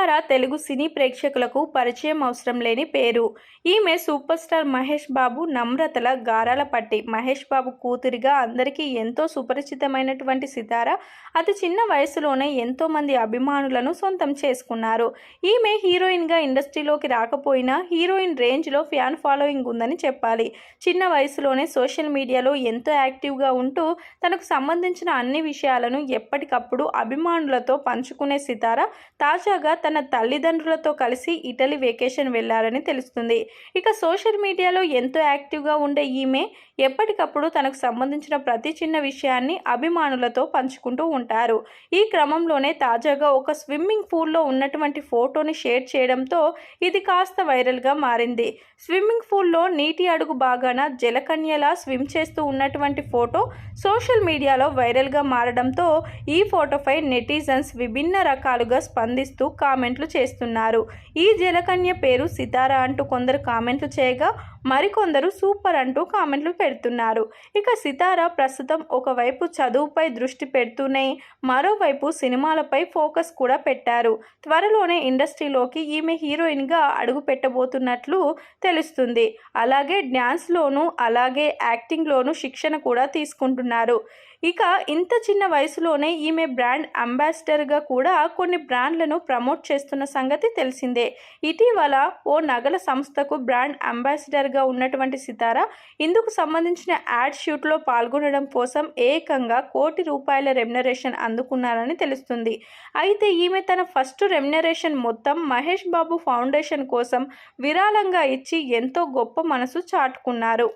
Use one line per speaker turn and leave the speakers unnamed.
సితార తెలుగు సినీ ప్రేక్షకులకు పరిచయం అవసరం లేని పేరు. ఈమె సూపర్ స్టార్ మహేష్ బాబు నమ్రతల గారాల పట్టి. మహేష్ బాబు కూతురిగా అందరికీ ఎంతో సుపరిచితమైనటువంటి సితార అతి చిన్న వయసులోనే ఎంతో మంది అభిమానులను సొంతం చేసుకున్నారు. ఈమె హీరోయిన్గా ఇండస్ట్రీలోకి రాకపోయినా హీరోయిన్ రేంజ్లో ఫ్యాన్ ఫాలోయింగ్ ఉందని చెప్పాలి. చిన్న వయసులోనే సోషల్ మీడియాలో ఎంతో యాక్టివ్గా ఉంటూ తనకు సంబంధించిన అన్ని విషయాలను ఎప్పటికప్పుడు అభిమానులతో పంచుకునే సితార తాజాగా తన తల్లిదండ్రులతో కలిసి ఇటలీ వెకేషన్ వెళ్లారని తెలుస్తుంది. ఇక సోషల్ మీడియాలో ఎంతో యాక్టివ్గా ఉండే ఈమె ఎప్పటికప్పుడు తనకు సంబంధించిన ప్రతి చిన్న విషయాన్ని అభిమానులతో పంచుకుంటూ ఉంటారు. ఈ క్రమంలోనే తాజాగా ఒక స్విమ్మింగ్ పూల్లో ఉన్నటువంటి ఫోటోని షేర్ చేయడంతో ఇది కాస్త వైరల్గా మారింది. స్విమ్మింగ్ పూల్లో నీటి అడుగు భాగాన జలకన్యలా స్విమ్ చేస్తూ ఉన్నటువంటి ఫోటో సోషల్ మీడియాలో వైరల్గా మారడంతో ఈ ఫోటోపై నెటిజన్స్ విభిన్న రకాలుగా స్పందిస్తూ కామెంట్లు చేస్తున్నారు. ఈ జలకన్య పేరు సితార అంటూ కొందరు కామెంట్లు చేయగా మరికొందరు సూపర్ అంటూ కామెంట్లు పెడుతున్నారు. ఇక సితార ప్రస్తుతం ఒకవైపు చదువుపై దృష్టి పెడుతూనే మరోవైపు సినిమాలపై ఫోకస్ కూడా పెట్టారు. త్వరలోనే ఇండస్ట్రీలోకి ఈమె హీరోయిన్గా అడుగు పెట్టబోతున్నట్లు తెలుస్తుంది. అలాగే డ్యాన్స్లోనూ అలాగే యాక్టింగ్లోనూ శిక్షణ కూడా తీసుకుంటున్నారు. ఇక ఇంత చిన్న వయసులోనే ఈమె బ్రాండ్ అంబాసిడర్గా కూడా కొన్ని బ్రాండ్లను ప్రమోట్ చేస్తున్న సంగతి తెలిసిందే. ఇటీవల ఓ నగల సంస్థకు బ్రాండ్ అంబాసిడర్గా ఉన్నటువంటి సితార ఇందుకు సంబంధించిన యాడ్ షూట్లో పాల్గొనడం కోసం ఏకంగా ₹1,00,00,000 రెమ్యునరేషన్ అందుకున్నారని తెలుస్తుంది. అయితే ఈమె తన ఫస్ట్ రెమ్యునరేషన్ మొత్తం మహేష్ బాబు ఫౌండేషన్ కోసం విరాళంగా ఇచ్చి ఎంతో గొప్ప మనసు చాటుకున్నారు.